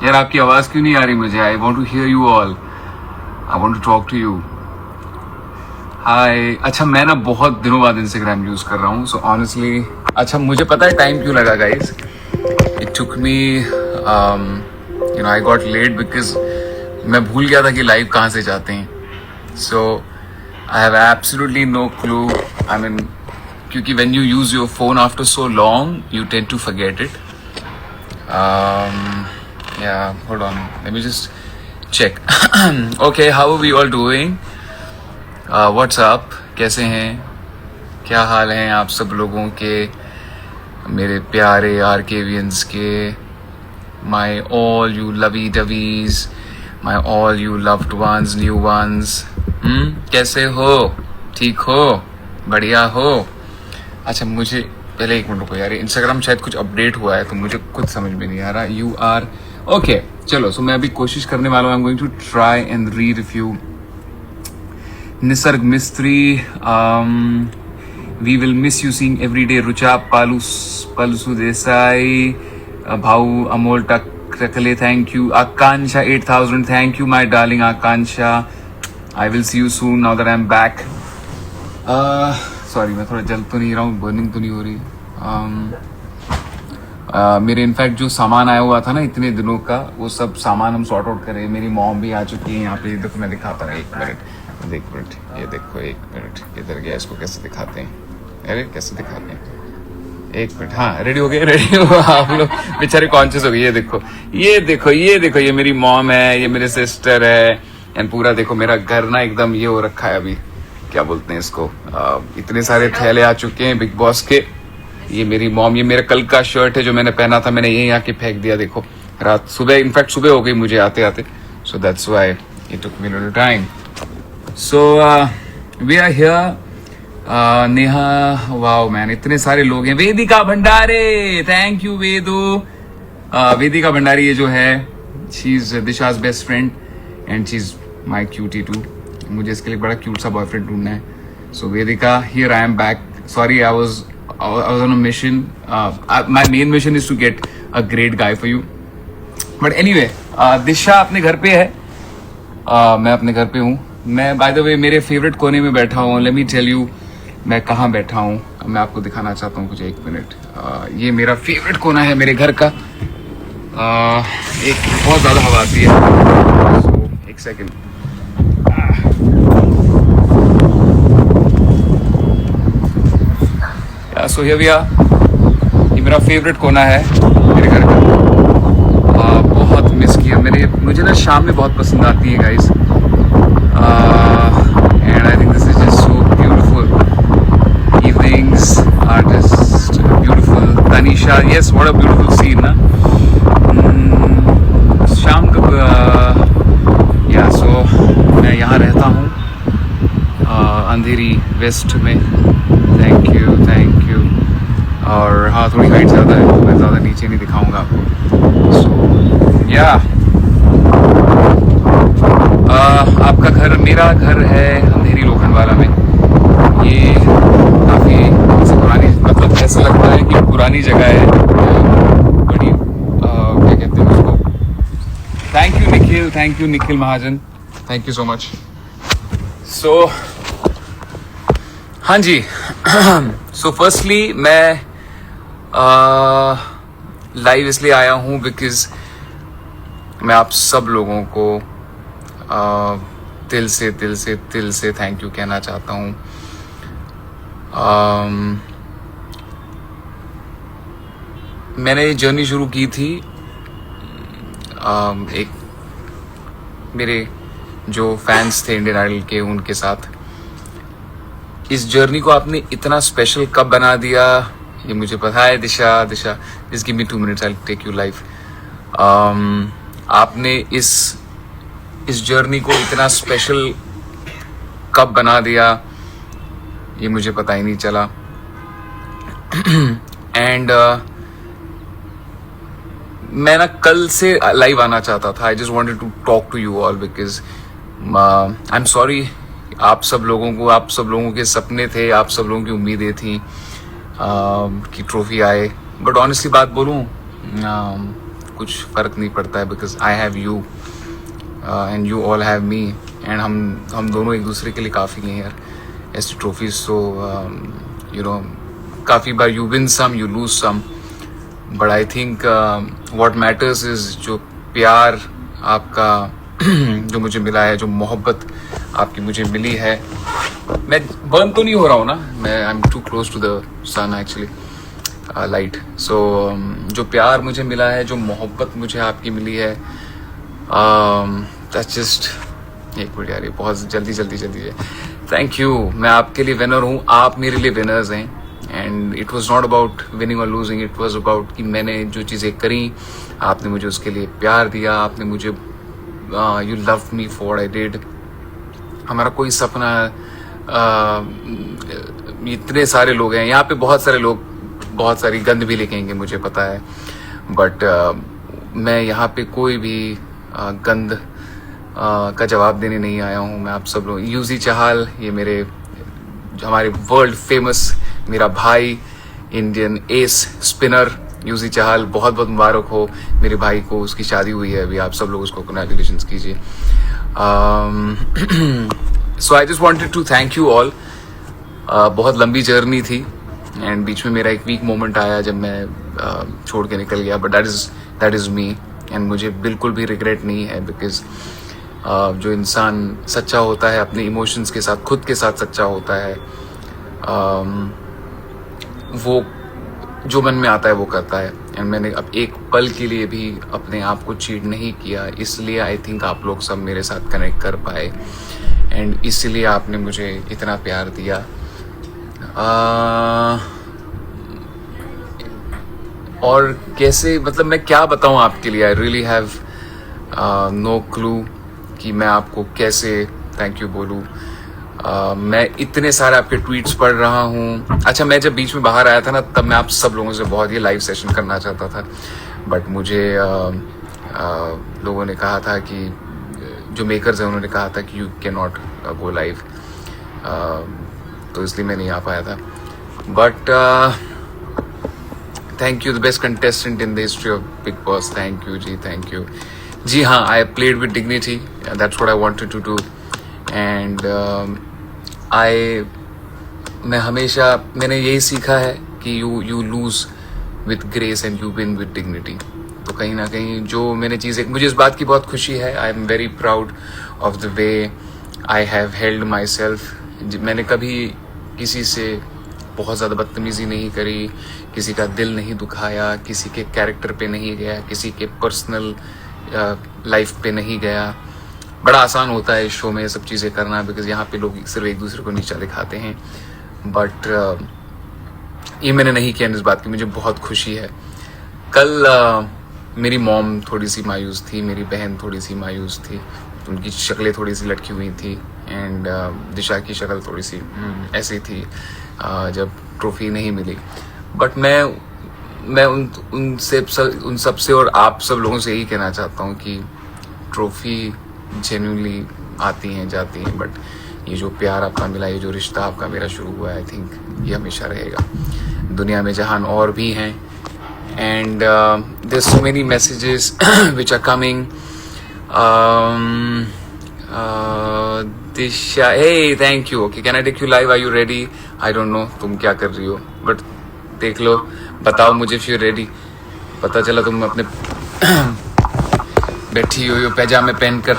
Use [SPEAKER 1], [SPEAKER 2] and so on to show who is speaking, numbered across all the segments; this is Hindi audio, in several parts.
[SPEAKER 1] यार आपकी आवाज क्यों नहीं आ रही मुझे? I want to hear you all, I want to talk to you. Hi. अच्छा मैं ना बहुत दिनों बाद इंस्टाग्राम यूज कर रहा हूँ, सो ऑनेस्टली अच्छा मुझे पता है टाइम क्यों लगा guys. It took me you know I got late because मैं भूल गया था कि लाइव कहाँ से जाते हैं। So I have absolutely no clue. I mean क्योंकि when you use your phone after so long you tend to forget it. Yeah, hold on. Let me just check. Okay, how are we all doing? What's up? कैसे हैं? क्या हाल हैं आप सब लोगों के, मेरे प्यारे आरकेवियंस के, my all you lovey dovey's, my all you loved ones, new ones. कैसे हो? ठीक हो? बढ़िया हो? अच्छा मुझे पहले एक मिनट रुको यार, इंस्टाग्राम शायद कुछ अपडेट हुआ है तो मुझे कुछ समझ में नहीं आ रहा। यू आर ओके चलो, सो मैं अभी कोशिश करने वाला हूँ। I am going to try and read if you. Nisarg Mistry, we will miss you seeing every day. Rucha Palsu Desai, Bhau Amol Takle, thank you. Akanksha 8000, thank you my darling Akanksha. I will see you soon now that I am back. Sorry मैं थोड़ा जल तो नहीं रहा हूँ, बर्निंग तो नहीं हो रही। मेरे इनफैक्ट जो सामान आया हुआ था ना इतने दिनों का, वो सब सामान हम सॉर्ट आउट करें। मेरी मॉम भी आ चुकी है यहाँ पे। देखो मैं दिखाता रहा, एक मिनट ये देखो, एक मिनट किधर गया, इसको कैसे दिखाते हैं? अरे कैसे दिखाते हैं? एक मिनट, हाँ रेडी हो गए, रेडी हो आप लोग बेचारे कॉन्शियस हो गए। ये देखो ये देखो ये देखो, ये मेरी मॉम है, ये मेरे सिस्टर है, एंड पूरा देखो मेरा घर ना एकदम ये हो रखा है। अभी क्या बोलते हैं इसको, इतने सारे थैले आ चुके हैं बिग बॉस के। ये मेरी मॉम, ये मेरा कल का शर्ट है जो मैंने पहना था, मैंने यही आके फेंक दिया। देखो रात सुबह, इनफैक्ट सुबह हो गई मुझे आते आते, so that's why it took me little time. So we are here. Neha, wow man इतने सारे लोग हैं। Vedika Bhandare, thank you Vedo. वेदिका भंडारी ये जो है, she is Disha's best friend and she is my cutie too. मुझे इसके लिए बड़ा क्यूट सा बॉयफ्रेंड ढूंढना है। So Vedika, here I am back. Sorry I was on a mission. My main mission is to get a great guy for you. But anyway, दिशा अपने घर पे है, मैं अपने घर पे हूँ। मैं बाय द वे मेरे फेवरेट कोने में बैठा हूँ। लेट मी टेल यू मैं कहाँ बैठा हूँ। मैं आपको दिखाना चाहता हूँ कुछ, एक मिनट। ये मेरा फेवरेट कोना है मेरे घर का। एक बहुत ज़्यादा हवा आती है, so, एक second. So here we are. ये मेरा फेवरेट कोना है मेरे घर का। बहुत मिस किया मुझे ना शाम में बहुत पसंद आती है guys, and I think this is just so beautiful. Evenings are just beautiful. Tanisha, yes what a beautiful scene ना शाम का। या सो मैं यहाँ रहता हूँ अंधेरी वेस्ट में। Thank you thank you. और हाँ थोड़ी हाइट ज़्यादा है, मैं ज़्यादा नीचे नहीं दिखाऊंगा आपको। सो या आपका घर, मेरा घर है अंधेरी लोखंडवाला में। ये काफ़ी पुरानी, मतलब ऐसा लगता है कि पुरानी जगह है, बड़ी क्या कहते हैं उसको। Thank you Nikhil Mahajan, thank you so much. So हाँ जी। सो फर्स्टली मैं लाइव इसलिए आया हूँ बिकॉज मैं आप सब लोगों को दिल से थैंक यू कहना चाहता हूँ। मैंने ये जर्नी शुरू की थी एक मेरे जो फैंस थे इंडियन आइडल के, उनके साथ। इस जर्नी को आपने इतना स्पेशल कब बना दिया ये मुझे पता है। Disha just give me 2 minutes, I take you live. आपने इस जर्नी को इतना स्पेशल कब बना दिया ये मुझे पता ही नहीं चला। एंड मैं ना कल से लाइव आना चाहता था। I just wanted to talk to you all because I am sorry. आप सब लोगों के सपने थे, आप सब लोगों की उम्मीदें थी कि ट्रॉफी आए। बट ऑनेस्टली बात बोलूं, कुछ फ़र्क नहीं पड़ता है, because I have you and you all have me, and हम दोनों एक दूसरे के लिए काफ़ी हैं यार ऐसी ट्रॉफीज। सो यू नो, काफ़ी बार you win some, you lose some, but I think what matters is जो प्यार आपका जो मुझे मिला है, जो मोहब्बत आपकी मुझे मिली है। मैं बर्न तो नहीं हो रहा हूँ ना, मैं I am too close to the sun actually, light. So जो प्यार मुझे मिला है, जो मोहब्बत मुझे आपकी मिली है, दैट्स जस्ट, एक मिनट यार, ये बहुत जल्दी है। Thank you. मैं आपके लिए विनर हूँ, आप मेरे लिए विनर्स हैं, and it was not about winning और लूजिंग, इट वॉज अबाउट कि मैंने जो चीज़ें करी, आपने मुझे उसके लिए प्यार दिया, आपने मुझे you love me for I did. हमारा कोई सपना, इतने सारे लोग हैं यहाँ पे, बहुत सारे लोग बहुत सारी गंद भी लिखेंगे मुझे पता है, बट मैं यहाँ पे कोई भी गंद का जवाब देने नहीं आया हूँ। मैं आप सब लोग, यूजी चहाल, ये मेरे हमारे वर्ल्ड फेमस मेरा भाई, Indian ace spinner Yuzi Chahal, बहुत बहुत मुबारक हो मेरे भाई को, उसकी शादी हुई है अभी, आप सब लोग उसको कंग्रेचुलेशंस कीजिए। So I just wanted to thank you all. बहुत लंबी जर्नी थी एंड बीच में मेरा एक वीक मोमेंट आया जब मैं छोड़ के निकल गया, but that is me, and मुझे बिल्कुल भी रिग्रेट नहीं है, बिकॉज जो इंसान सच्चा होता है अपने इमोशंस के साथ, खुद के साथ सच्चा होता है, वो जो मन में आता है वो करता है। एंड मैंने अब एक पल के लिए भी अपने आप को चीट नहीं किया, इसलिए आई थिंक आप लोग सब मेरे साथ कनेक्ट कर पाए, एंड इसलिए आपने मुझे इतना प्यार दिया। और कैसे, मतलब मैं क्या बताऊं आपके लिए, I really have no clue कि मैं आपको कैसे थैंक यू बोलूं। मैं इतने सारे आपके ट्वीट्स पढ़ रहा हूँ। अच्छा, मैं जब बीच में बाहर आया था ना, तब मैं आप सब लोगों से बहुत ही लाइव सेशन करना चाहता था, बट मुझे लोगों ने कहा था कि, जो मेकर्स हैं उन्होंने कहा था कि you can not go live, तो इसलिए मैं नहीं आ पाया था। But thank you, the best contestant in the history of Bigg Boss, thank you ji, thank you ji. हाँ, I played with dignity, that's what I wanted to do, and मैं हमेशा, मैंने यही सीखा है कि you lose with grace and you win with dignity. तो कहीं ना कहीं जो मैंने चीज़ें, मुझे इस बात की बहुत खुशी है, I am very proud of the way I have held my self. मैंने कभी किसी से बहुत ज़्यादा बदतमीज़ी नहीं करी, किसी का दिल नहीं दुखाया, किसी के कैरेक्टर पे नहीं गया, किसी के पर्सनल लाइफ पे नहीं गया। बड़ा आसान होता है इस शो में ये सब चीज़ें करना, बिकॉज यहाँ पे लोग सिर्फ एक दूसरे को नीचा दिखाते हैं, बट ये मैंने नहीं किया, इस बात की मुझे बहुत खुशी है। कल मेरी मॉम थोड़ी सी मायूस थी, मेरी बहन थोड़ी सी मायूस थी, उनकी शक्लें थोड़ी सी लटकी हुई थी, एंड दिशा की शक्ल थोड़ी सी ऐसी थी जब ट्रॉफी नहीं मिली। बट मैं उन सब से और आप सब लोगों से यही कहना चाहता हूँ कि ट्रॉफी जेन्युइनली आती हैं जाती हैं, बट ये जो प्यार आपका मिला, ये जो रिश्ता आपका मेरा शुरू हुआ है, आई थिंक ये हमेशा रहेगा। दुनिया में जहान और भी हैं, and there so many messages which are coming. Disha, hey thank you, okay, can I take you live, are you ready? I don't know तुम क्या कर रही हो, बट देख लो, बताओ मुझे इफ यू रेडी। पता चला तुम अपने बैठी हुई हो पैजामे पहनकर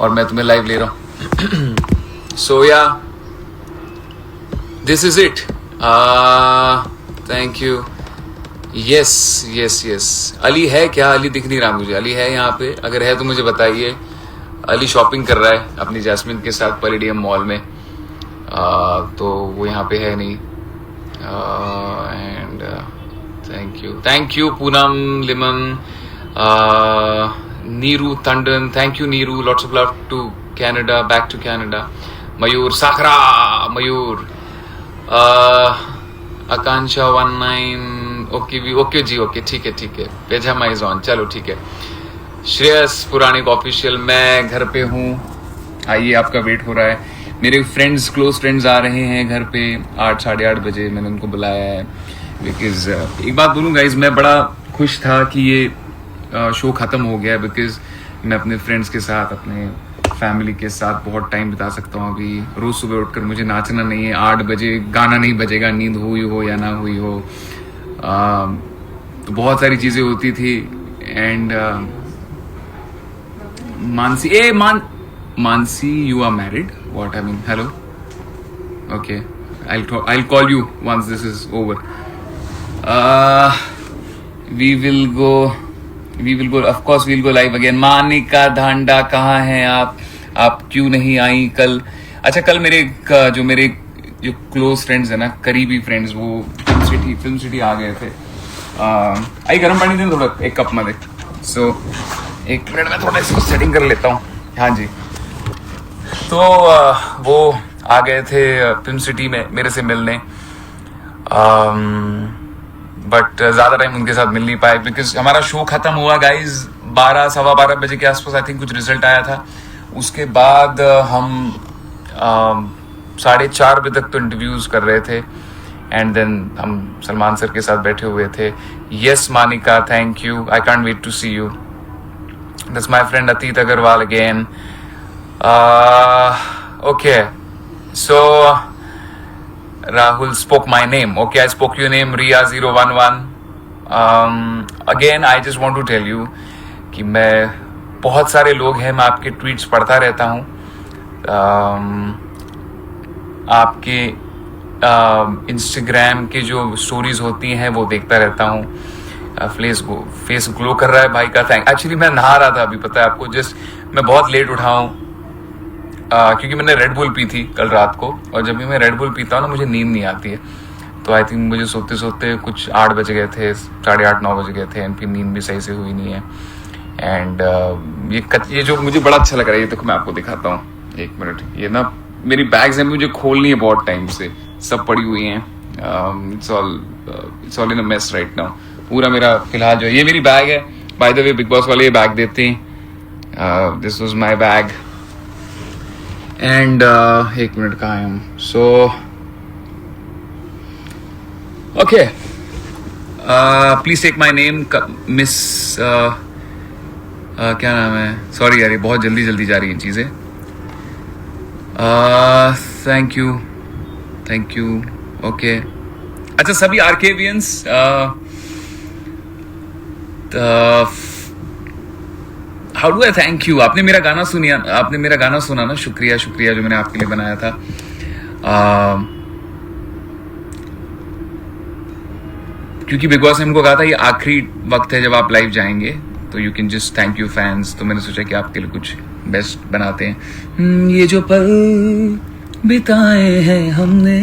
[SPEAKER 1] और मैं तुम्हें लाइव ले रहा हूँ। सो या, this is it, thank you. Yes yes yes, Ali है क्या? अली दिख नहीं रहा मुझे, अली है यहाँ पे? अगर है तो मुझे बताइए। अली शॉपिंग कर रहा है अपनी जैस्मिन के साथ पैलेडियम मॉल में, तो वो यहाँ पे है नहीं। And thank you Poonam Liman, Neeru Tandon, thank you Neeru, lots of love to Canada, back to Canada. Mayur Sakhra, Mayur, Akanksha 19, okay ji, okay, ठीक है, पेजामा इज ऑन, चलो ठीक है। श्रेयस पुराणिक ऑफिशियल, मैं घर पे हूँ, आइए, आपका वेट हो रहा है। मेरे फ्रेंड्स, क्लोज फ्रेंड्स आ रहे हैं घर पे 8, साढ़े 8 बजे, मैंने उनको बुलाया है, बिकॉज एक बात बोलूँ गाइज, मैं बड़ा खुश था कि ये शो ख़त्म हो गया है, बिकॉज मैं अपने फ्रेंड्स के साथ, अपने फैमिली के साथ बहुत टाइम बिता सकता हूँ। अभी रोज़ सुबह उठकर मुझे नाचना नहीं है, 8 बजे गाना नहीं बजेगा, नींद हुई हो या ना हुई हो। तो बहुत सारी चीज़ें होती थी। And Mansi, you are married? What I mean, hello, okay, I'll call you once this is over. We will go, of course we'll go live again. Manika Dhanda, कहाँ हैं आप क्यों नहीं आई कल? अच्छा, कल मेरे जो क्लोज फ्रेंड्स है ना, करीबी फ्रेंड्स, वो फिल्म सिटी आ गए थे। आई गर्म पानी दें थोड़ा, एक कप में दे। सो एक मिनट में थोड़ा इसको सेटिंग कर लेता हूँ। हाँ जी, तो वो आ गए थे फिल्म सिटी में मेरे से मिलने, बट ज़्यादा टाइम उनके साथ मिल नहीं पाए, बिकॉज हमारा शो ख़त्म हुआ गाइज 12, सवा 12 बजे के आसपास, आई थिंक कुछ रिजल्ट आया था। उसके बाद हम 4:30 बजे तक तो इंटरव्यूज़ कर रहे थे, एंड देन हम सलमान सर के साथ बैठे हुए थे। Yes Manika, thank you, I can't wait to see you. That's my friend Atit Agarwal again. Okay, so Rahul spoke my name. Okay, I spoke your name, Ria011. Again, I just want to tell you कि मैं, बहुत सारे लोग हैं, मैं आपके ट्वीट्स पढ़ता रहता हूँ, आपके इंस्टाग्राम के जो स्टोरीज होती हैं वो देखता रहता हूँ। फेस ग्लो कर रहा है भाई का, थैंक। एक्चुअली मैं नहा रहा था अभी, पता है आपको, जस्ट मैं बहुत लेट उठा हूँ क्योंकि मैंने रेड बुल पी थी कल रात को, और जब भी मैं रेड बुल पीता हूँ ना, मुझे नींद नहीं आती है। तो आई थिंक मुझे सोते सोते कुछ 8 बज गए थे, 8:30 9 बज गए थे, एंड फिर नींद भी सही से हुई नहीं है। एंड ये जो मुझे बड़ा अच्छा लग रहा है, ये देखो मैं आपको दिखाता हूँ, एक मिनट। ये ना मेरी बैग्स हैं, मुझे खोलनी है बहुत टाइम से, सब पड़ी हुई हैं। It's all in a mess right now. पूरा मेरा फिलहाल जो ये मेरी बैग है, by the way Bigg Boss वाले ये बैग देते हैं। This was my bag. And एक मिनट, कहाँ है हम? So okay, please take my name miss, क्या नाम है, सॉरी यार, ये बहुत जल्दी जल्दी जा रही हैं चीज़ें। Thank you. ओके, अच्छा सभी आर्केवियंस, how do I thank you? आपने मेरा गाना सुना ना, शुक्रिया जो मैंने आपके लिए बनाया था। क्योंकि बिग बॉस ने हमको कहा था ये आखिरी वक्त है जब आप लाइव जाएंगे, तो you can just thank you fans. तो मैंने सोचा कि आपके लिए कुछ बेस्ट बनाते हैं। ये जो पल बिताए हैं हमने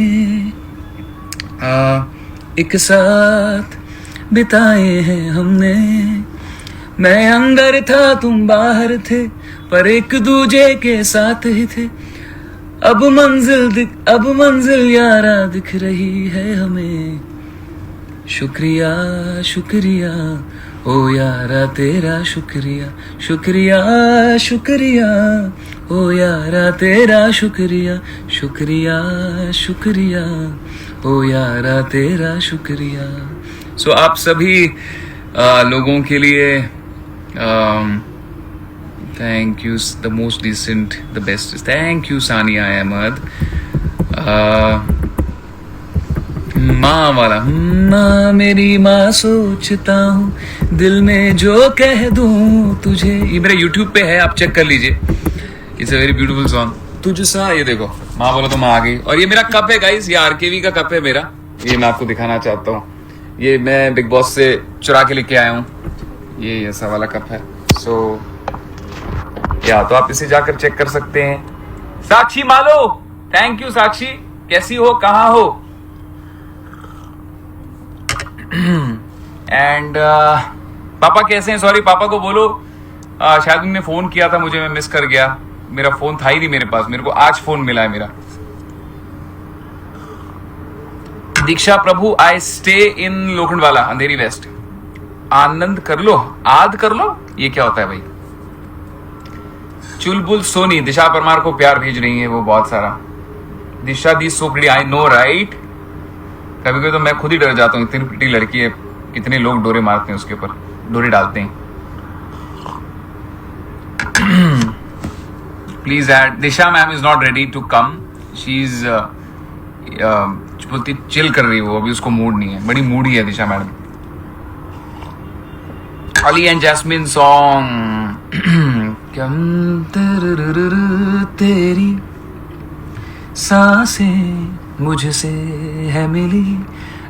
[SPEAKER 1] एक साथ बिताए हैं हमने, मैं अंदर था तुम बाहर थे, पर एक दूजे के साथ ही थे। अब मंजिल यारा दिख रही है हमें। शुक्रिया ओ यारा तेरा, शुक्रिया ओ यारा तेरा, शुक्रिया ओ यारा तेरा, शुक्रिया। सो आप सभी लोगों के लिए thank you, the most decent, the best, thank you Sania Ahmed. माँ वाला, माँ मेरी माँ सोचता हूँ दिल में जो कह दूँ तुझे, ये मेरे YouTube पे है, आप चेक कर लीजिए। It's a very beautiful song. तुझसा, ये देखो, माँ बोलो तो माँ आ गई। और ये मेरा कप है गाइस, ये आरकेवी का कप है मेरा, ये मैं आपको दिखाना चाहता हूँ। ये मैं बिग बॉस से चुरा के लेके आया हूँ, ये ऐसा वाला कप है। सो या तो आप इसे जाकर चेक कर सकते हैं। साक्षी मालो, थैंक यू साक्षी, कैसी हो, कहाँ हो? एंड पापा कैसे हैं? सॉरी, पापा को बोलो शायद उन्होंने फोन किया था मुझे, मैं मिस कर गया, मेरा फोन था ही नहीं मेरे पास, मेरे को आज फोन मिला है मेरा। Diksha Prabhu, I stay in Lokhandwala, Andheri west. आनंद कर लो, आद कर लो, ये क्या होता है भाई? चुलबुल सोनी, दिशा परमार को प्यार भेज रही है वो बहुत सारा। Disha di so pretty, I know right. कभी कभी तो मैं खुद ही डर जाता हूँ, इतनी प्रिटी लड़की है, कितने लोग डोरे मारते हैं उसके ऊपर, डोरे डालते हैं। Please add. Disha ma'am is not ready to come. She is बोलती चिल कर रही है वो, अभी उसको मूड नहीं है. बड़ी मूडी है Disha madam. Ali and Jasmin song. तेरी सांसें मुझसे है मिली,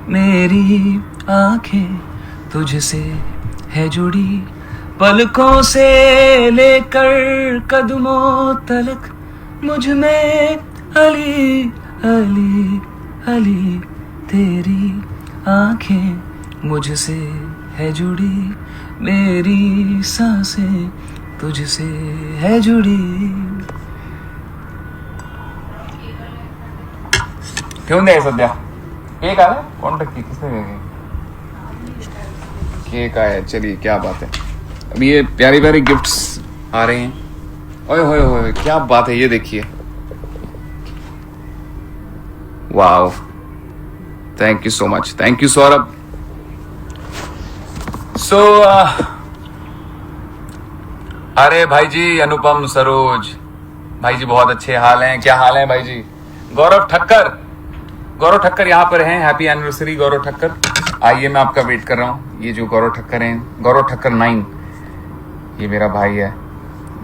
[SPEAKER 1] मेरी आंखें तुझसे है जुड़ी, पलकों से लेकर कदमों तलक मुझ में अली अली अली. तेरी आंखें मुझसे है जुड़ी, मेरी सांसें तुझसे है जुड़ी. घेऊन द्या सध्या. केक आला कोण टक्की किसने केक आया. चलिए क्या बात है. अभी ये प्यारी प्यारी गिफ्ट्स आ रहे हैं. ओए होए होए क्या बात है. ये देखिए. Wow. Thank you so much. Thank you Saurabh. So अरे भाई जी अनुपम सरोज भाई जी बहुत अच्छे हाल हैं. क्या हाल है भाई जी. गौरव ठक्कर यहाँ पर हैं. हैप्पी एनिवर्सरी गौरव ठक्कर. आइए मैं आपका वेट कर रहा हूँ. ये जो गौरव ठक्कर हैं, गौरव ठक्कर 9, ये मेरा भाई है.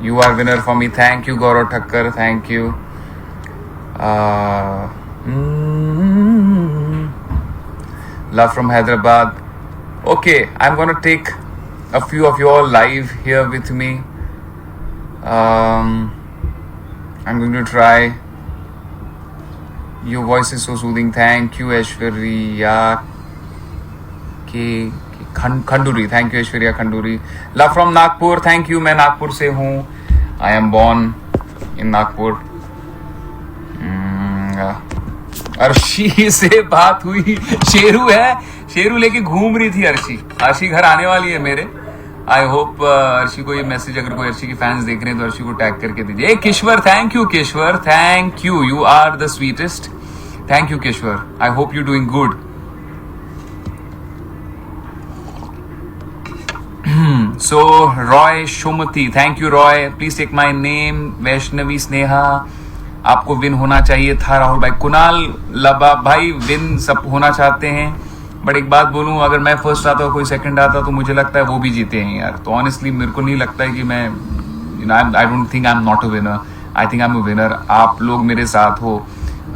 [SPEAKER 1] You are winner for me. Thank you Gaurav Thakkar. Thank you. Love from Hyderabad. Okay, I'm gonna take a few of you all live here with me. I'm going to try. Your voice is so soothing. Thank you, Aishwarya Khanduri. Thank you, Aishwarya Khanduri. Love from Nagpur. Thank you. मैं नागपुर से हूँ. I am born in Nagpur. Arshi से बात हुई. शेरू है. शेरू लेके घूम रही थी अर्शी घर आने वाली है मेरे. आई होप अर्शी को ये मैसेज, अगर कोई अर्शी की फैंस देख रहे हैं तो अर्शी को टैग करके दीजिए. Kishwar. Thank you Kishwar. Thank you. You are the sweetest. Thank you Kishwar. I hope you doing good. So Roy Shumati. Thank you Roy. Please take my name. Vaishnavi Sneha. आपको विन होना चाहिए था राहुल भाई. कुणाल लबा भाई विन सब होना चाहते हैं. बट एक बात बोलूं, अगर मैं फर्स्ट आता कोई सेकंड आता तो मुझे लगता है वो भी जीते हैं यार. तो ऑनेस्टली मेरे को नहीं लगता है कि मैं, I don't think I am not a winner. I think I am a winner. आप लोग मेरे साथ हो.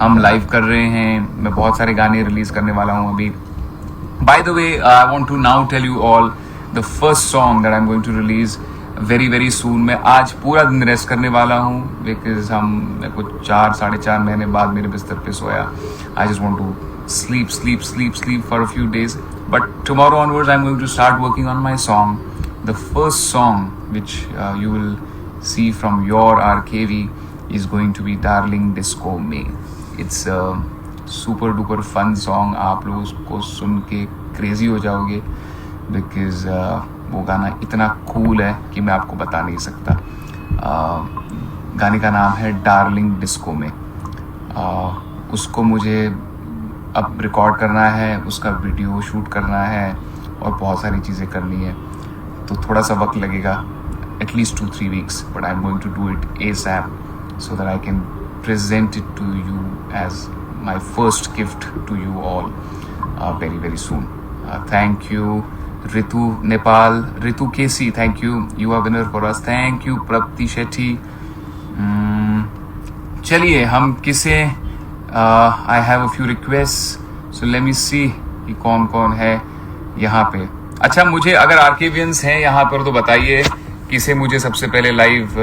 [SPEAKER 1] हम लाइव कर रहे हैं. मैं बहुत सारे गाने रिलीज करने वाला हूँ अभी. By the way I want to now tell you all the first song that I am going to release very very soon. मैं आज पूरा दिन रेस्ट करने वाला हूँ बिकॉज मैं कुछ 4-4.5 महीने बाद मेरे बिस्तर पे सोया. I just want to sleep for a few days. But tomorrow onwards I'm going to start working on my song. The first song which you will see from your RKV is going to be Darling Disco Me. It's a super duper fun song. आप लोग उसको सुन के crazy हो जाओगे because वो गाना इतना cool है कि मैं आपको बता नहीं सकता. गाने का नाम है Darling Disco Me. उसको मुझे अब रिकॉर्ड करना है, उसका वीडियो शूट करना है और बहुत सारी चीज़ें करनी है. तो थोड़ा सा वक्त लगेगा, at least 2-3 weeks, but I am going to do it ASAP so that I can present it to you as my first gift to you all very very soon. Thank you Ritu Nepal. Ritu Kesi, thank you. You are winner for us. Thank you Prapti Shetty. चलिए हम किसे I have a few requests, so let me see कि कौन कौन है यहाँ पे. अच्छा, मुझे अगर आर्केवियंस हैं यहाँ पर तो बताइए किसे मुझे सबसे पहले लाइव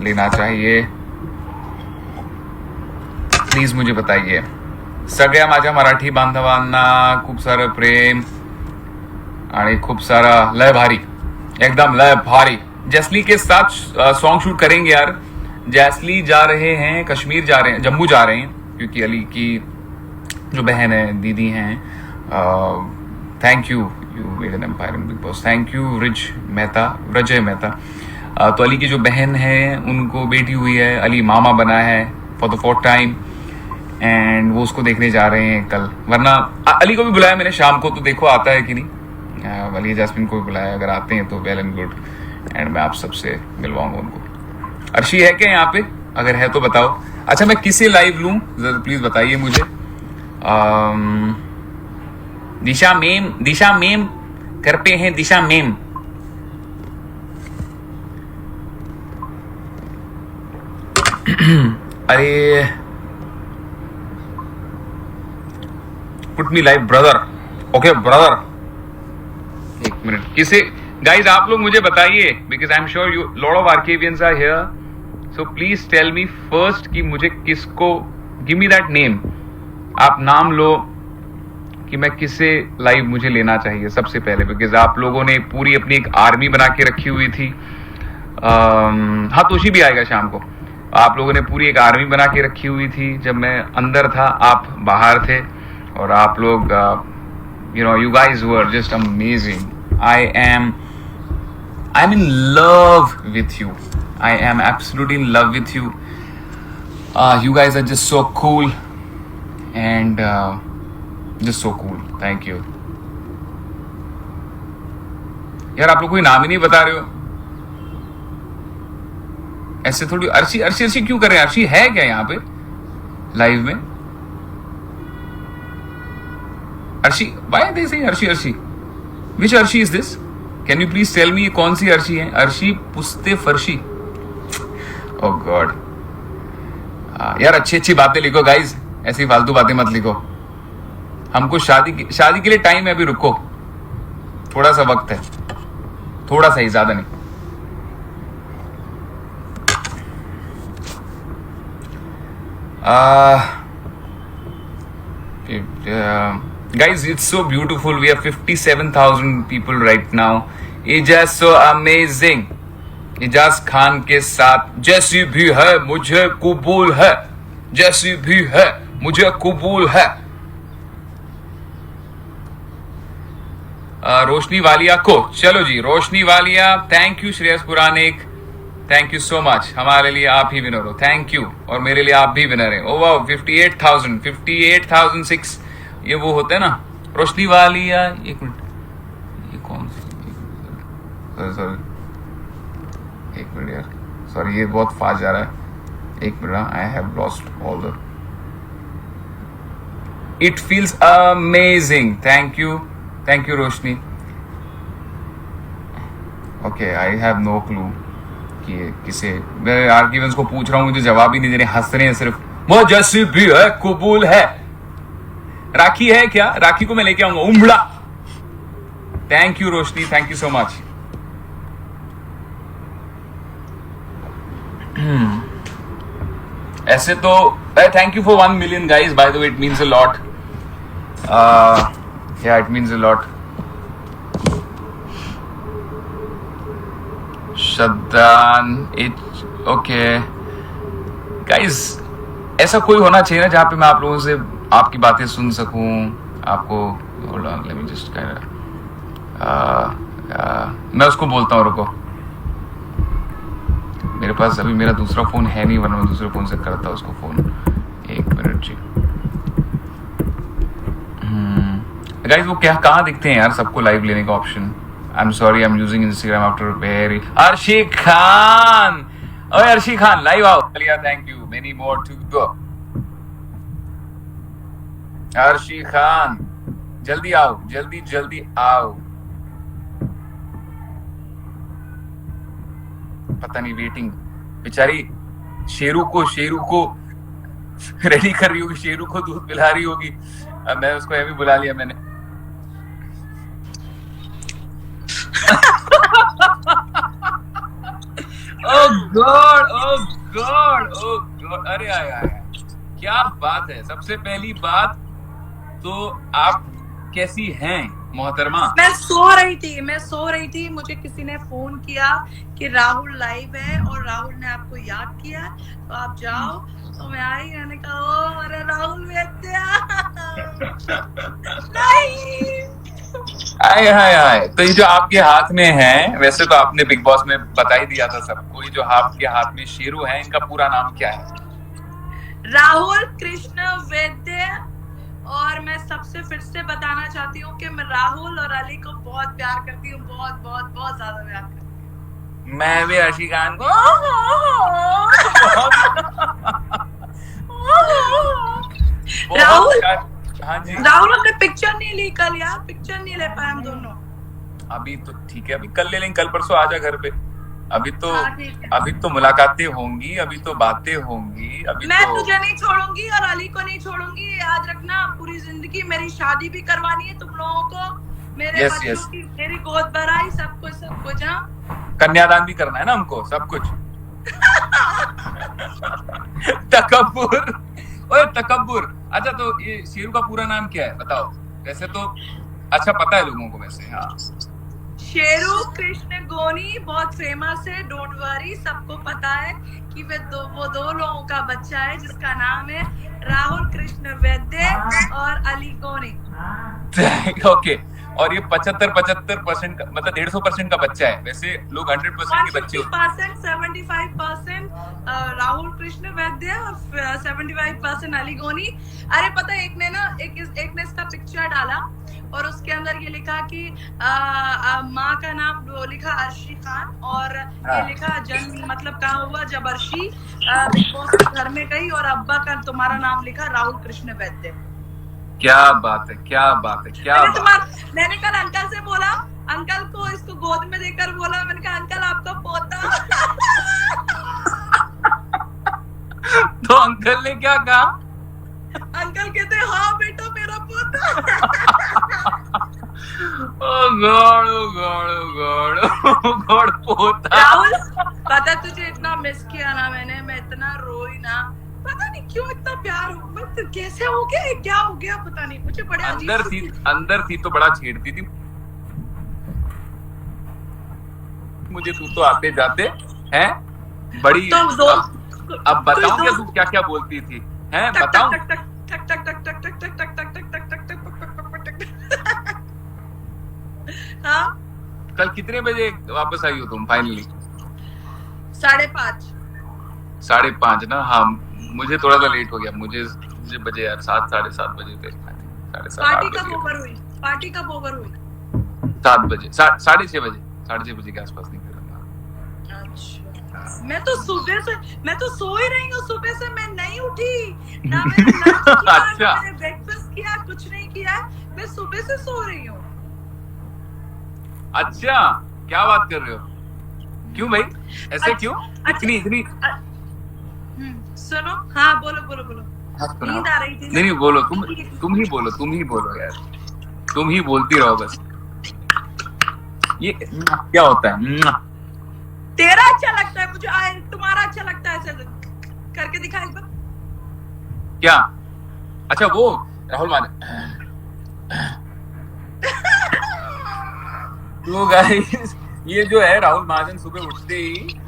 [SPEAKER 1] लेना चाहिए. प्लीज मुझे बताइए. सगळ्या माझ्या मराठी बांधवांना खूप सारं प्रेम आणि खूप सारा लय भारी, एकदम लय भारी. जैसली के साथ सॉन्ग शूट करेंगे यार. जैसली जा रहे हैं, कश्मीर जा रहे हैं, जम्मू जा रहे हैं क्योंकि अली की जो बहन है, दीदी हैं. Thank you. You made an empire in Bigg Boss. Thank you Rajay Mehta. तो अली की जो बहन है उनको बेटी हुई है, अली मामा बना है for the 4th time and वो उसको देखने जा रहे हैं कल. वरना अली को भी बुलाया मैंने शाम को, तो देखो आता है कि नहीं. अली जैस्मिन को भी बुलाया, अगर आते हैं तो वेल एंड गुड एंड मैं आप सबसे मिलवाऊंगा उनको. अर्शी है क्या यहाँ पे? अगर है तो बताओ। अच्छा मैं किसे लाइव लूं जरा प्लीज बताइए मुझे। दिशा मेम घर पे हैं दिशा मेम। अरे put me live brother. Okay brother, एक मिनट किसे गाइज आप लोग मुझे बताइए because I am sure you lot of आर्केवियंस are here, so please tell me first कि मुझे किसको, गिव मी दैट नेम, आप नाम लो कि मैं किसे लाइव मुझे लेना चाहिए सबसे पहले, बिकॉज आप लोगों ने पूरी अपनी एक आर्मी बना के रखी हुई थी। हाँ तोशी भी आएगा शाम को। आप लोगों ने पूरी एक आर्मी बना के रखी हुई थी जब मैं अंदर था, आप बाहर थे, और आप लोग you guys were just amazing. I'm in love with you. I am absolutely in love with you. You guys are just so cool and just so cool. Thank you. यार आप लोग कोई नाम ही नहीं बता रहे हो, ऐसे थोड़ी। अर्शी अर्शी अर्शी क्यों कर रहे हैं? अर्शी है क्या यहाँ पे लाइव में? Arshi, why are they saying Arshi Arshi? Which Arshi is this? Can you please tell me कौन सी अर्शी है? अर्शी पुस्ते फर्शी। Oh God. यार अच्छी अच्छी बातें लिखो गाइज, ऐसी फालतू बातें मत लिखो। हमको शादी के लिए टाइम है, अभी रुको, थोड़ा सा वक्त है, थोड़ा सा ही, ज्यादा नहीं। Guys, it's so beautiful. We have 57,000 people right now. It's just so amazing. Ijaz Khan के साथ जैसी भी है मुझे कबूल है, जैसी भी है मुझे कबूल है। रोशनी वालिया को, चलो जी Roshni Walia, thank you. Shreyas Puranik, thank you so much. हमारे लिए आप ही विनर हो, थैंक यू। और मेरे लिए आप भी विनर है। ओ वाह 58,000, 58,006 ये वो होते हैं ना। रोशनी वालिया, एक मिनट, ये कौन सी, सॉरी एक मिनट यार, सॉरी ये बहुत फास्ट जा रहा है, एक minute. I have lost all the, it feels amazing, thank you Roshni. Okay I have no clue कि किसे, मैं आर्ग्यूमेंट्स को पूछ रहा हूं, मुझे जवाब ही नहीं दे रहे, हंस रहे हैं सिर्फ। मुझे भी है कबूल है। राखी है क्या? राखी को मैं लेके आऊंगा, उमड़ा। Thank you Roshni, thank you so much. ऐसे तो thank you for 1 million guys, by the way it means a lot. Yeah it means a lot. शदान इट, ओके गाइज, ऐसा कोई होना चाहिए ना जहां पे मैं आप लोगों से आपकी बातें सुन सकूं। आपको hold on, let me just मैं उसको बोलता हूँ, रुको, मेरे पास अभी मेरा दूसरा फोन है नहीं, वरना मैं दूसरे फोन से करता उसको फोन। एक मिनट जी। गाइस वो क्या कहाँ दिखते हैं यार सबको लाइव लेने का option? I am sorry, I am using Instagram after very. Arshi Khan, ओए अर्शी खान लाइव आओ। Thank you, many more to go. Arshi Khan जल्दी आओ, जल्दी जल्दी आओ। पता नहीं वेटिंग, बेचारी शेरू को रेडी कर रही होगी, शेरू को दूध पिला रही होगी। अब मैं उसको अभी बुला लिया मैंने। ओह गॉड, ओह गॉड, ओह गॉड, अरे आया क्या बात है। सबसे पहली बात तो आप कैसी हैं मोहतरमा?
[SPEAKER 2] मैं सो रही थी, मुझे किसी ने फोन किया कि राहुल लाइव है और राहुल ने आपको याद किया तो आप जाओ, तो मैं आई, मैंने कहा ओ अरे राहुल
[SPEAKER 1] हाय हाय हाय। तो ये जो आपके हाथ में है, वैसे तो आपने बिग बॉस में बता ही दिया था सबको, ये जो आपके हाथ में शेरू है, इनका पूरा नाम क्या है?
[SPEAKER 2] राहुल कृष्ण वैद्य। और मैं सबसे फिर से बताना चाहती हूँ कि मैं राहुल और अली को बहुत प्यार करती हूँ, बहुत बहुत बहुत ज्यादा प्यार करती हूँ।
[SPEAKER 1] मैं भी अर्शी खान को
[SPEAKER 2] राहुल
[SPEAKER 1] हाँ जी
[SPEAKER 2] राहुल हमने पिक्चर नहीं ली कल यार, पिक्चर नहीं ले पाए हम दोनों।
[SPEAKER 1] अभी तो ठीक है, अभी कल ले लेंगे, कल परसों आ जा घर पे। अभी तो
[SPEAKER 2] हाँ ठीक है।
[SPEAKER 1] अभी तो मुलाकातें होंगी, अभी तो बातें होंगी, अभी
[SPEAKER 2] मैं
[SPEAKER 1] तो
[SPEAKER 2] तुझे नहीं छोड़ूंगी और अली को नहीं छोड़ूंगी, याद रखना पूरी जिंदगी। मेरी शादी भी करवानी है तुम लोगों को, मेरे
[SPEAKER 1] Yes,
[SPEAKER 2] बच्चों
[SPEAKER 1] yes.
[SPEAKER 2] की, मेरी गोद भराई, सब कुछ। हाँ
[SPEAKER 1] कन्यादान भी करना है ना हमको, सब कुछ। तकब्बुर, ओए तकब्बुर। अच्छा तो ये शेरू का पूरा नाम क्या है बताओ? वैसे तो अच्छा पता है लोगों को वैसे। हाँ
[SPEAKER 2] शेरू कृष्ण गोनी बहुत फेमस है, डोंट वरी, सबको पता है कि वो दो लोगों का बच्चा है जिसका नाम है राहुल कृष्ण वैद्य और अली गोनी।
[SPEAKER 1] ओके, और ये 75% का मतलब 150% का बच्चा है। वैसे लोग 100% के बच्चे होते हैं।
[SPEAKER 2] 75% राहुल कृष्ण वैद्य और 75% अली गोनी। अरे पता है एक ने इसका पिक्चर डाला और उसके अंदर ये लिखा कि माँ का नाम वो लिखा अर्शी खान और ये लिखा जन्म मतलब कहाँ हुआ जब अर्शी बिग बॉस के घर में गई और अब्बा का तुम्हारा नाम लिखा राहुल कृष्ण वैद्य।
[SPEAKER 1] क्या बात है, क्या बात है, क्या बात है।
[SPEAKER 2] मैंने कल अंकल से बोला, अंकल को इसको गोद में देकर बोला, मैंने कहा अंकल आपका पोता।
[SPEAKER 1] तो अंकल ने क्या कहा?
[SPEAKER 2] अंकल कहते हाँ बेटा मेरा पोता।
[SPEAKER 1] ओ गॉड, ओ गॉड, ओ गॉड, ओ गॉड, पोता।
[SPEAKER 2] राहुल पता तुझे इतना मिस किया ना मैंने, मैं इतना रोई ना, पता नहीं क्यों इतना प्यार हो, मतलब कैसे हो गया, क्या हो गया पता नहीं, मुझे बड़े
[SPEAKER 1] अंदर थी तो बड़ा छेड़ती थी मुझे। तू तो आते जाते हैं बड़ी
[SPEAKER 2] तो
[SPEAKER 1] अब बताऊं क्या तू क्या क्या बोलती थी? हैं बताऊं?
[SPEAKER 2] हाँ
[SPEAKER 1] कल कितने बजे वापस आई हो तुम फाइनली?
[SPEAKER 2] 5:30।
[SPEAKER 1] 5:30 ना? हाँ मुझे थोड़ा सा लेट हो गया, मुझे बजे यार 7 7:30 बजे थे। 7:30
[SPEAKER 2] पार्टी कब ओवर हुई? पार्टी कब ओवर हुई?
[SPEAKER 1] 7 बजे, 6:30 बजे, 6:30 बजे के आसपास निकला।
[SPEAKER 2] अच्छा मैं तो सो ही रही हूँ, सुबह से मैं नहीं उठी ना, मैंने लंच किया
[SPEAKER 1] अच्छा।
[SPEAKER 2] ना मैंने ब्रेकफास्ट किया, कुछ नहीं किया, मैं सुबह से सो रही हूँ।
[SPEAKER 1] अच्छा क्या बात कर रहे हो? क्यों भाई ऐसे क्यों? इतनी
[SPEAKER 2] सुनो, हाँ बोलो नींद आ रही थी।
[SPEAKER 1] नहीं बोलो, तुम ही बोलो यार, तुम ही बोलती रहो बस। ये क्या होता है?
[SPEAKER 2] तेरा अच्छा लगता है मुझे, तुम्हारा अच्छा लगता है, ऐसे करके दिखा एक बार।
[SPEAKER 1] क्या? अच्छा वो राहुल माने तो गाइस ये जो है राहुल महाजन सुबह उठते ही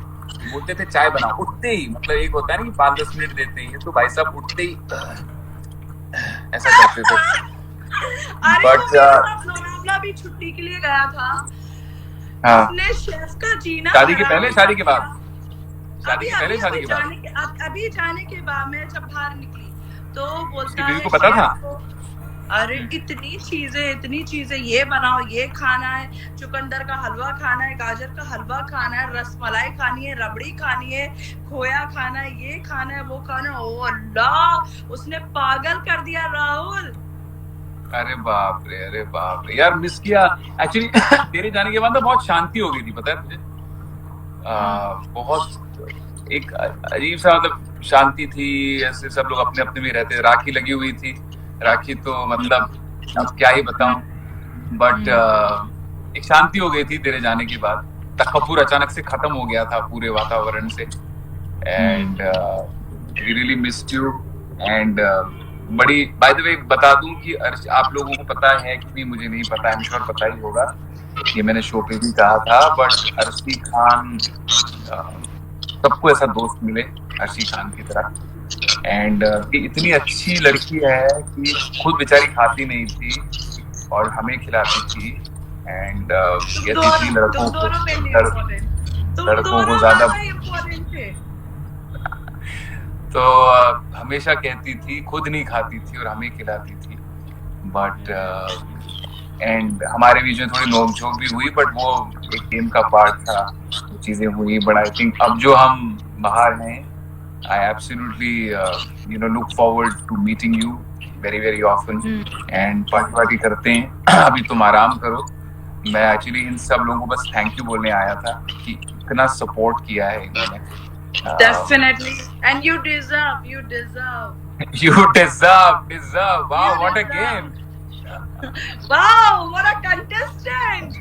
[SPEAKER 1] बोलते थे चाय बनाओ, उठते ही, मतलब एक होता है ना कि 5-10 मिनट देते ही, तो भाई साहब उठते ही ऐसा करते थे।
[SPEAKER 2] बट भी छुट्टी के लिए गया था। हाँ। उसने शेफ का जीना
[SPEAKER 1] शादी के पहले, शादी के बाद,
[SPEAKER 2] अभी जाने के बाद मैं जब बाहर निकली तो बोलता है
[SPEAKER 1] को पता था
[SPEAKER 2] अरे इतनी चीजें, ये बनाओ, ये खाना है, चुकंदर का हलवा खाना है, गाजर का हलवा खाना है, रसमलाई खानी है, रबड़ी खानी है, खोया खाना है, ये खाना है, वो खाना है। ओ अल्लाह, उसने पागल कर दिया राहुल।
[SPEAKER 1] अरे बाप रे यार, मिस किया एक्चुअली। तेरे जाने के बाद तो बहुत शांति हो गई थी, पता है तुझे? बहुत एक अजीब सा मतलब शांति थी, ऐसे सब लोग अपने अपने में रहते। राखी लगी हुई थी, राखी तो मतलब अब क्या ही बताऊं, बट एक शांति हो गई थी तेरे जाने के बाद। तकब्बुर अचानक से खत्म हो गया था पूरे वातावरण से, and we really missed you. And बड़ी बाय द वे बता दूं कि आप लोगों को पता है कि नहीं मुझे नहीं पता, आई एम श्योर पता ही होगा, ये मैंने शो पे भी कहा था, बट अर्शी खान सबको ऐसा दोस्त मिले अर्शी खान की तरह। एंड इतनी अच्छी लड़की है कि खुद बेचारी खाती नहीं थी और हमें खिलाती थी, एंड कहती थी लड़कों को ज्यादा, तो हमेशा कहती थी खुद नहीं खाती थी और हमें खिलाती थी। बट एंड हमारे बीच में थोड़ी नोकझोंक भी हुई, बट वो एक गेम का पार्ट था, वो चीजें हुई। बट आई थिंक अब जो हम बाहर हैं, I absolutely look forward to meeting you very very often and party वार्टी करते हैं। अभी तुम आराम करो। मैं एक्चुअली इन सब लोगों को बस थैंक यू बोलने आया था कि इतना सपोर्ट किया है इन्होंने।
[SPEAKER 2] Definitely, and you deserve.
[SPEAKER 1] You deserve. Wow,
[SPEAKER 2] You
[SPEAKER 1] what a
[SPEAKER 2] deserve.
[SPEAKER 1] game!
[SPEAKER 2] Wow, what a contestant!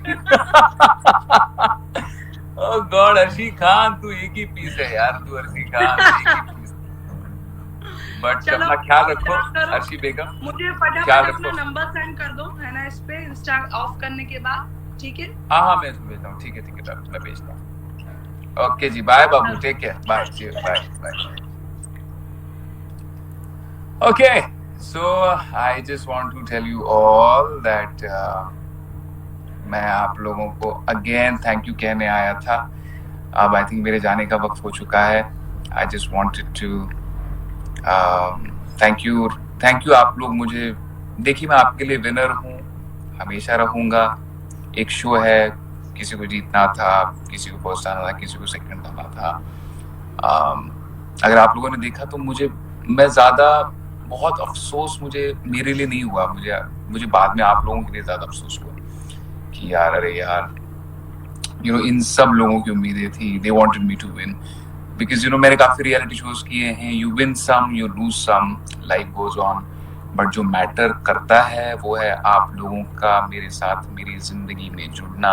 [SPEAKER 1] Oh God, Arshi Khan तू एक ही पीस है यार, तू अर्शी खान एक ही पीस। बट
[SPEAKER 2] चलो,
[SPEAKER 1] अपना ख्याल रखो
[SPEAKER 2] आप करो।
[SPEAKER 1] अर्शी बेगम।
[SPEAKER 2] मुझे फटाफट
[SPEAKER 1] ख्याल
[SPEAKER 2] अपना
[SPEAKER 1] रखो।
[SPEAKER 2] नंबर सेंड कर दो, है ना, इस पे इंस्टा ऑफ करने के बाद, ठीक है?
[SPEAKER 1] हाँ मैं भेजता हूँ। ठीक है मैं भेजता हूँ। ओके जी, बाय बाबू, take care, bye, bye. Okay, so I just want to tell you all that मैं आप लोगों को अगेन थैंक यू कहने आया था। अब आई थिंक मेरे जाने का वक्त हो चुका है। I just wanted to thank you आप लोग। मुझे देखिए, मैं आपके लिए विनर हूँ, हमेशा रहूँगा। एक शो है, किसी को जीतना था, किसी को फर्स्ट आना था, किसी को सेकंड आना था। अगर आप लोगों ने देखा तो मैं ज़्यादा बहुत अफसोस मेरे लिए नहीं हुआ। मुझे बाद में आप लोगों के लिए ज़्यादा अफसोस हुआ कि यार, अरे यार, इन सब लोगों की उम्मीदें थी। They wanted me to win because मैंने काफ़ी रियलिटी शोज किए हैं। You win some, you lose some, life goes on. But जो मैटर करता है वो है आप लोगों का मेरे साथ मेरी जिंदगी में जुड़ना,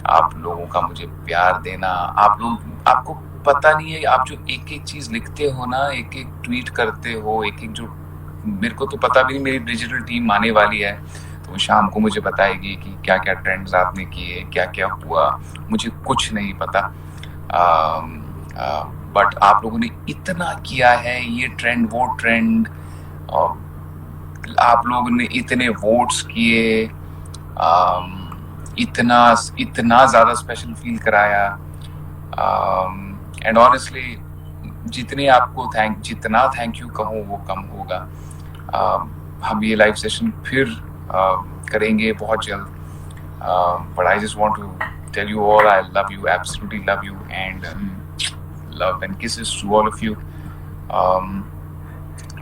[SPEAKER 1] आप लोगों का मुझे प्यार देना। आपको पता नहीं है, आप जो एक एक चीज लिखते हो ना, एक एक ट्वीट करते हो, एक एक जो मेरे को तो पता भी नहीं। मेरी डिजिटल टीम आने वाली है तो शाम को मुझे बताएगी कि क्या क्या ट्रेंड्स आपने किए, क्या क्या हुआ। मुझे कुछ नहीं पता, बट आप लोगों ने इतना किया है, ये ट्रेंड वो ट्रेंड, आप लोगों ने इतने वोट्स किए, इतना ज़्यादा स्पेशल फील कराया। एंड ऑनेस्टली जितना थैंक यू कहूँ वो कम होगा। हम ये लाइव सेशन फिर करेंगे बहुत जल्द। But I just want to tell you all I love you, absolutely love you, and love and kisses to all of you.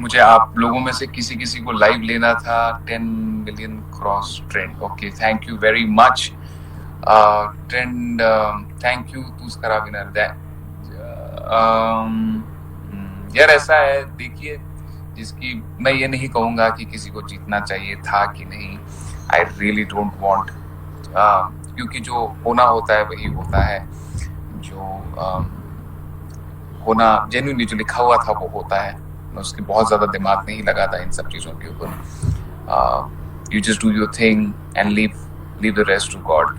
[SPEAKER 1] मुझे आप लोगों में से किसी को लाइव लेना था 10 million cross trend. Okay, thank you very much trend, thank you तुस्करा विनर। यार ऐसा है, देखिए, जिसकी मैं ये नहीं कहूँगा कि किसी को जीतना चाहिए था कि नहीं। आई रियली डोंट वांट, क्योंकि जो होना होता है वही होता है। जो होना जेन्युइनली जो लिखा हुआ था वो होता है। मैं उसकी बहुत ज़्यादा दिमाग नहीं लगाता इन सब चीज़ों के ऊपर। You just do your thing and leave the rest to God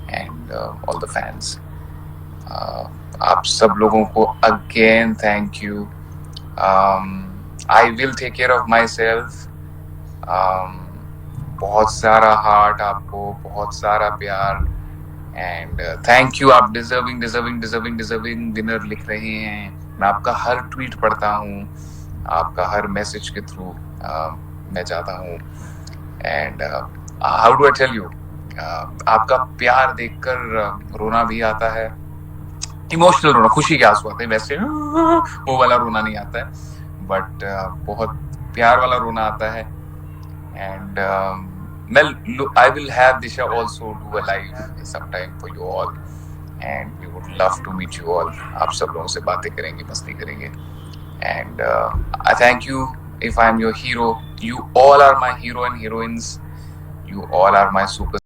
[SPEAKER 1] and all the fans. आप सब लोगों को again thank you. I will take care of myself. बहुत सारा हार्ट आपको, बहुत सारा प्यार, एंड थैंक यू। आप डिजर्विंग विनर लिख रहे हैं। मैं आपका हर ट्वीट पढ़ता हूँ, आपका हर मैसेज के थ्रू मैं जाता हूँ। And how do I tell you, आपका प्यार देखकर रोना भी आता है। इमोशनल रोना, खुशी के आंसू आते हैं, वैसे वो वाला रोना नहीं आता है, बट बहुत प्यार वाला रोना आता है। And I will have Disha also do a live sometime for you all, and we would love to meet you all. आप सब लोगों से बातें करेंगे, मस्ती करेंगे, and I thank you if I am your hero. You all are my hero and heroines. You all are my super